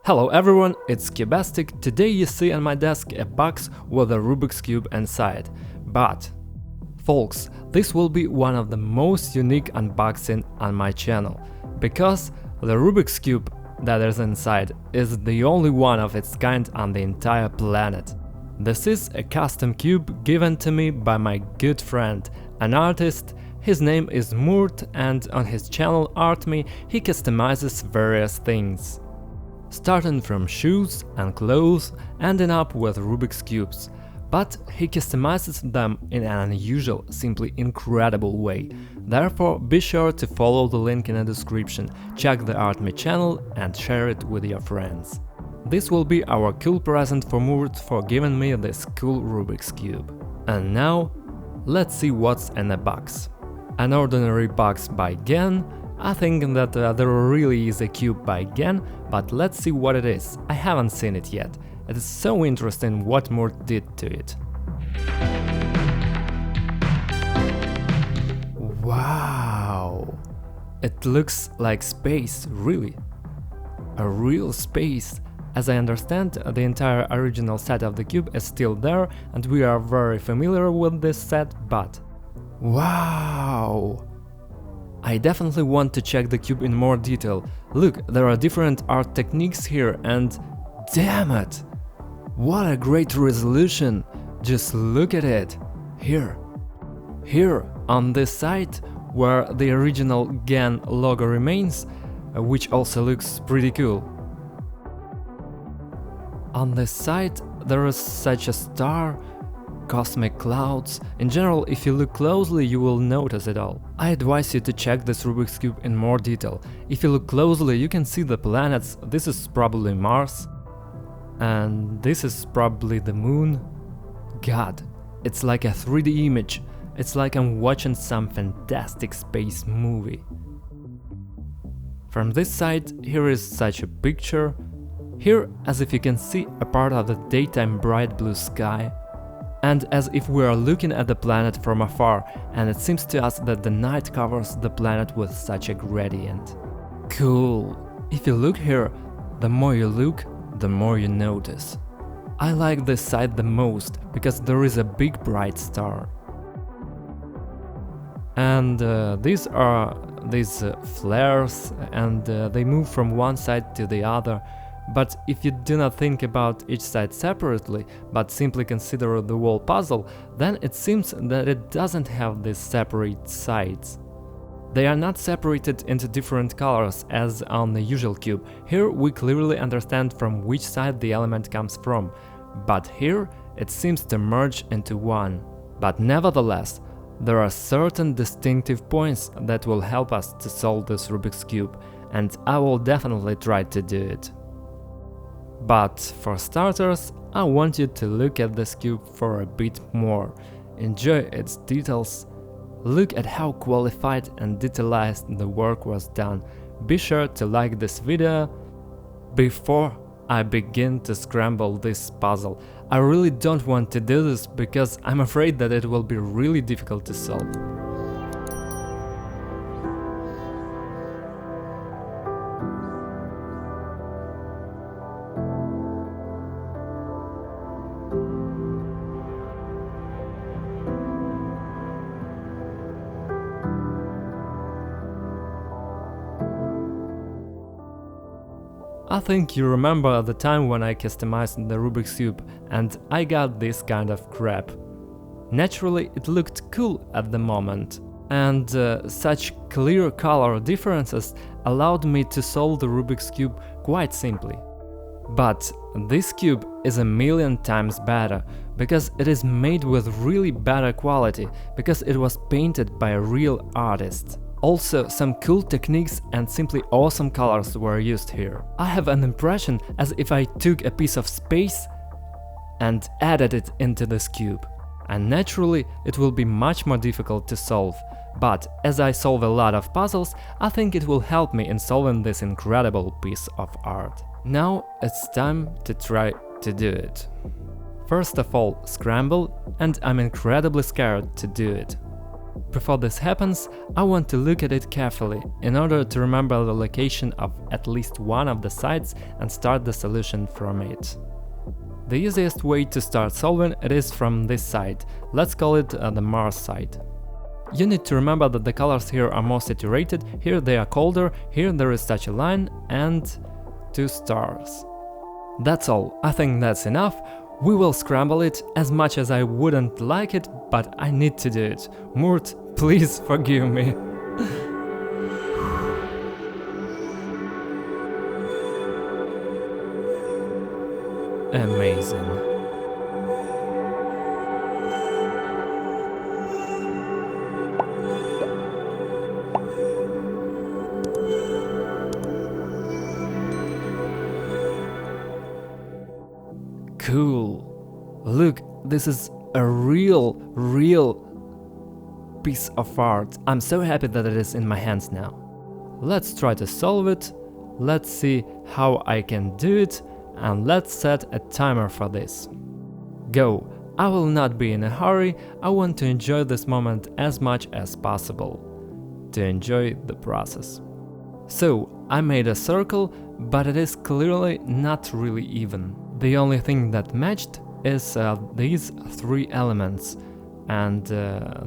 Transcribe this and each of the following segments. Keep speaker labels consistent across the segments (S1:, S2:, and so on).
S1: Hello everyone, it's Cubastic. Today you see on my desk a box with a Rubik's Cube inside. But, folks, this will be one of the most unique unboxing on my channel, because the Rubik's Cube that is inside is the only one of its kind on the entire planet. This is a custom cube given to me by my good friend, an artist. His name is Murt, and on his channel ArtMe he customizes various things, starting from shoes and clothes, ending up with Rubik's Cubes. But he customizes them in an unusual, simply incredible way. Therefore, be sure to follow the link in the description, check the ArtMe channel and share it with your friends. This will be our cool present for Murt for giving me this cool Rubik's Cube. And now, let's see what's in the box. An ordinary box by Gen. I think that there really is a cube by Gen, but let's see what it is. I haven't seen it yet. It is so interesting what Murt did to it. Wow! It looks like space, really. A real space. As I understand, the entire original set of the cube is still there, and we are very familiar with this set, but... wow! I definitely want to check the cube in more detail. Look, there are different art techniques here and... damn it! What a great resolution! Just look at it! Here, on this side, where the original Gen logo remains, which also looks pretty cool. On this side there is such a star, cosmic clouds. In general, if you look closely, you will notice it all. I advise you to check this Rubik's Cube in more detail. If you look closely, you can see the planets. This is probably Mars. And this is probably the Moon. God, it's like a 3D image. It's like I'm watching some fantastic space movie. From this side, here is such a picture. Here, as if you can see, a part of the daytime bright blue sky. And as if we are looking at the planet from afar, and it seems to us that the night covers the planet with such a gradient. Cool! If you look here, the more you look, the more you notice. I like this side the most, because there is a big bright star. And these are these flares, and they move from one side to the other. But if you do not think about each side separately, but simply consider the whole puzzle, then it seems that it doesn't have these separate sides. They are not separated into different colors as on the usual cube. Here we clearly understand from which side the element comes from, but here it seems to merge into one. But nevertheless, there are certain distinctive points that will help us to solve this Rubik's Cube, and I will definitely try to do it. But for starters, I want you to look at this cube for a bit more, enjoy its details, look at how qualified and detailized the work was done. Be sure to like this video. Before I begin to scramble this puzzle, I really don't want to do this because I'm afraid that it will be really difficult to solve. I think you remember the time when I customized the Rubik's Cube and I got this kind of crap. Naturally, it looked cool at the moment, and such clear color differences allowed me to solve the Rubik's Cube quite simply. But this cube is a million times better, because it is made with really better quality, because it was painted by a real artist. Also, some cool techniques and simply awesome colors were used here. I have an impression as if I took a piece of space and added it into this cube. And naturally, it will be much more difficult to solve. But as I solve a lot of puzzles, I think it will help me in solving this incredible piece of art. Now it's time to try to do it. First of all, scramble, and I'm incredibly scared to do it. Before this happens, I want to look at it carefully, in order to remember the location of at least one of the sides and start the solution from it. The easiest way to start solving it is from this side, let's call it the Mars side. You need to remember that the colors here are more saturated, here they are colder, here there is such a line and 2 stars. That's all, I think that's enough. We will scramble it, as much as I wouldn't like it, but I need to do it. Murt, please forgive me. Amazing. Cool. Look, this is a real piece of art. I'm so happy that it is in my hands now. Let's try to solve it. Let's see how I can do it. And let's set a timer for this. Go! I will not be in a hurry, I want to enjoy this moment as much as possible. To enjoy the process. So, I made a circle, but it is clearly not really even. The only thing that matched is these 3 elements, and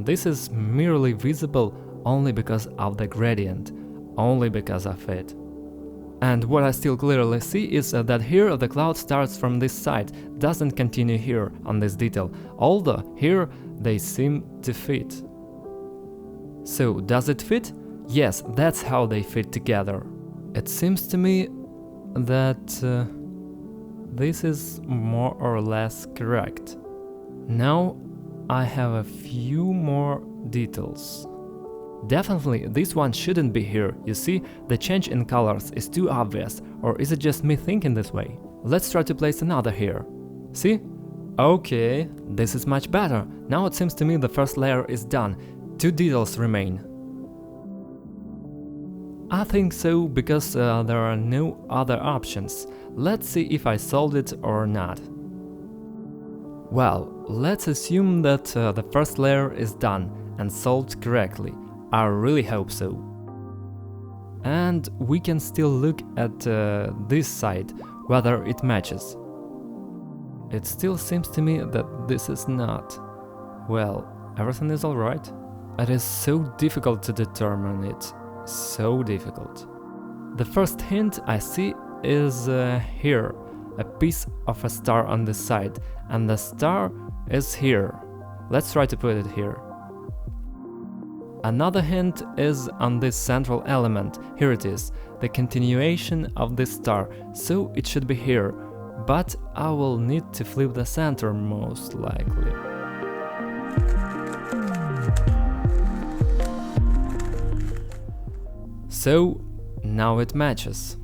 S1: this is merely visible only because of the gradient, only because of it. And what I still clearly see is that here the cloud starts from this side, doesn't continue here on this detail, although here they seem to fit. So, does it fit? Yes, that's how they fit together. It seems to me that this is more or less correct. Now I have a few more details. Definitely, this one shouldn't be here, you see, the change in colors is too obvious, or is it just me thinking this way? Let's try to place another here. See? Okay, this is much better. Now it seems to me the first layer is done, 2 details remain. I think so, because there are no other options. Let's see if I solved it or not. Well, let's assume that the first layer is done and solved correctly. I really hope so. And we can still look at this side, whether it matches. It still seems to me that this is not. Well, everything is alright. It is so difficult to determine it. So difficult. The first hint I see is here, a piece of a star on this side, and the star is here. Let's try to put it here. Another hint is on this central element, here it is, the continuation of this star, so it should be here, but I will need to flip the center most likely. So, now it matches.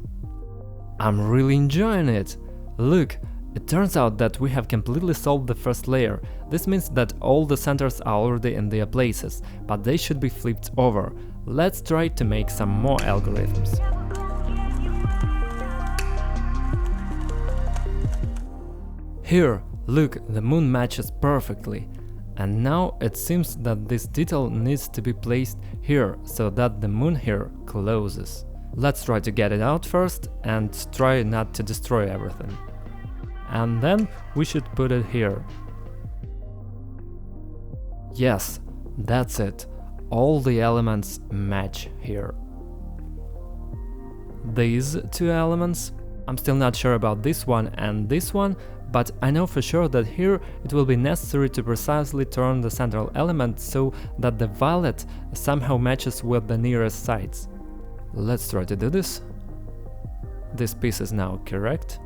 S1: I'm really enjoying it! Look, it turns out that we have completely solved the first layer. This means that all the centers are already in their places, but they should be flipped over. Let's try to make some more algorithms. Here, look, the moon matches perfectly. And now it seems that this detail needs to be placed here, so that the moon here closes. Let's try to get it out first and try not to destroy everything. And then we should put it here. Yes, that's it. All the elements match here. These 2 elements, I'm still not sure about this one and this one, but I know for sure that here it will be necessary to precisely turn the central element so that the violet somehow matches with the nearest sides. Let's try to do this. This piece is now correct.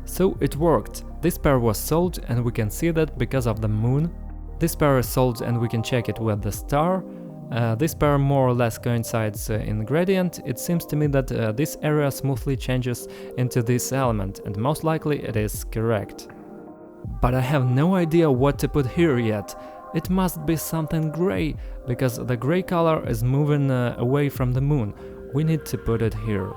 S1: So it worked. This pair was solved and we can see that because of the moon. This pair is solved and we can check it with the star. This pair more or less coincides in gradient. It seems to me that this area smoothly changes into this element, and most likely it is correct. But I have no idea what to put here yet. It must be something gray, because the gray color is moving away from the moon. We need to put it here.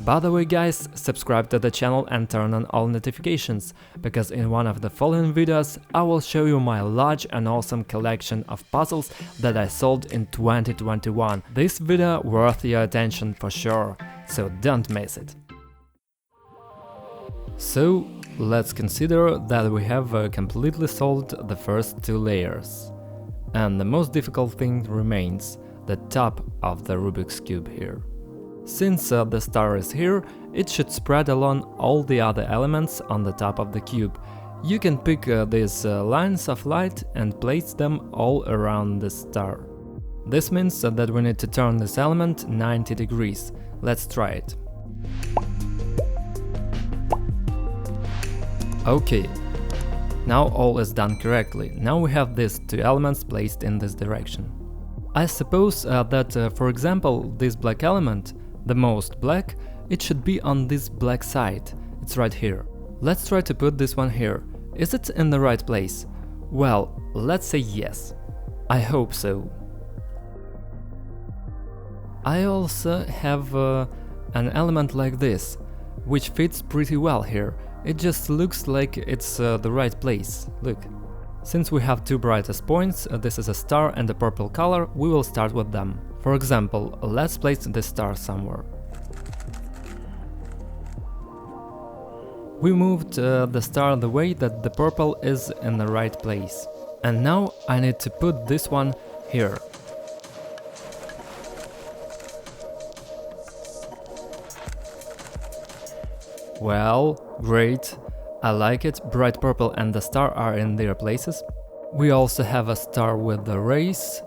S1: By the way guys, subscribe to the channel and turn on all notifications, because in one of the following videos I will show you my large and awesome collection of puzzles that I solved in 2021. This video worth your attention for sure, so don't miss it. So let's consider that we have completely solved the first two layers. And the most difficult thing remains, the top of the Rubik's Cube here. Since the star is here, it should spread along all the other elements on the top of the cube. You can pick these lines of light and place them all around the star. This means that we need to turn this element 90 degrees. Let's try it. Okay, now all is done correctly. Now we have these two elements placed in this direction. I suppose that, for example, this black element, the most black, it should be on this black side. It's right here. Let's try to put this one here. Is it in the right place? Well, let's say yes. I hope so. I also have an element like this, which fits pretty well here. It just looks like it's the right place. Look. Since we have two brightest points, this is a star and a purple color, we will start with them. For example, let's place this star somewhere. We moved the star the way that the purple is in the right place. And now I need to put this one here. Well, great. I like it, bright purple and the star are in their places. We also have a star with the rays.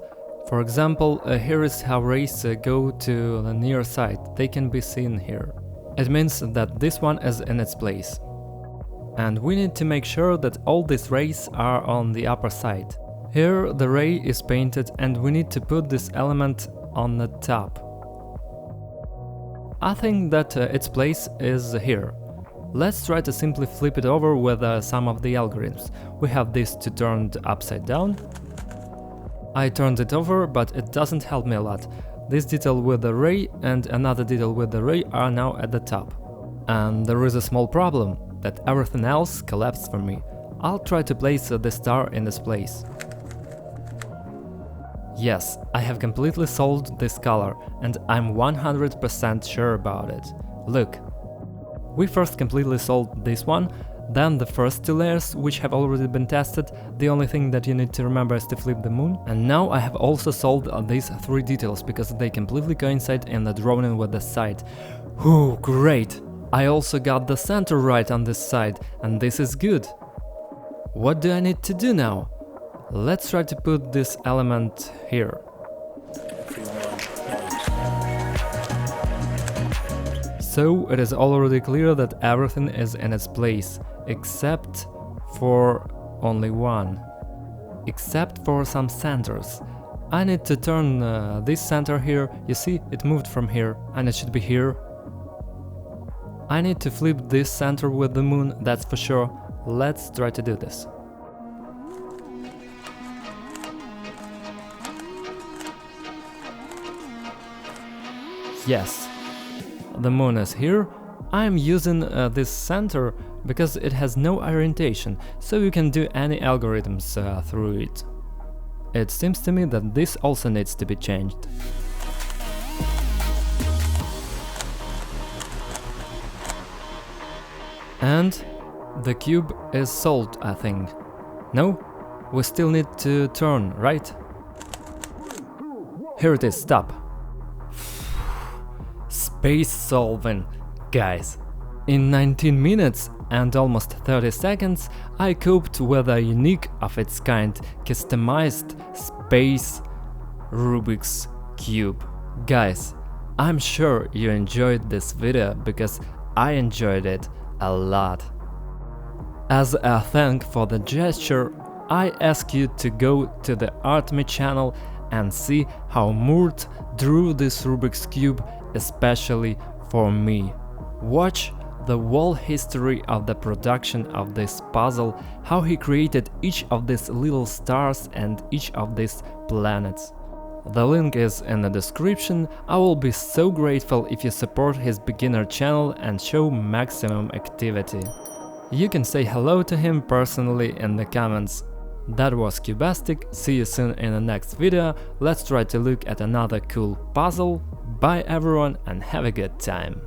S1: For example, here is how rays go to the near side, they can be seen here. It means that this one is in its place. And we need to make sure that all these rays are on the upper side. Here the ray is painted and we need to put this element on the top. I think that its place is here. Let's try to simply flip it over with some of the algorithms. We have this to turned upside down. I turned it over, but it doesn't help me a lot. This detail with the ray and another detail with the ray are now at the top. And there is a small problem, that everything else collapsed for me. I'll try to place the star in this place. Yes, I have completely solved this color, and I'm 100% sure about it. Look. We first completely solved this one, then the first two layers, which have already been tested. The only thing that you need to remember is to flip the moon. And now I have also solved these three details, because they completely coincide in the drawing with the side. Ooh, great! I also got the center right on this side, and this is good. What do I need to do now? Let's try to put this element here. So it is already clear that everything is in its place, except for only one. Except for some centers. I need to turn this center here, you see, it moved from here, and it should be here. I need to flip this center with the moon, that's for sure. Let's try to do this. Yes. The moon is here. I'm using this center because it has no orientation, so you can do any algorithms through it. It seems to me that this also needs to be changed. And the cube is solved, I think. No? We still need to turn, right? Here it is, stop. Space solving, guys. In 19 minutes and almost 30 seconds, I coped with a unique of its kind customized space Rubik's Cube. Guys, I'm sure you enjoyed this video because I enjoyed it a lot. As a thank for the gesture, I ask you to go to the ArtMe channel and see how Murt drew this Rubik's Cube especially for me. Watch the whole history of the production of this puzzle, how he created each of these little stars and each of these planets. The link is in the description. I will be so grateful if you support his beginner channel and show maximum activity. You can say hello to him personally in the comments. That was Cubastic, see you soon in the next video. Let's try to look at another cool puzzle. Bye everyone and have a good time.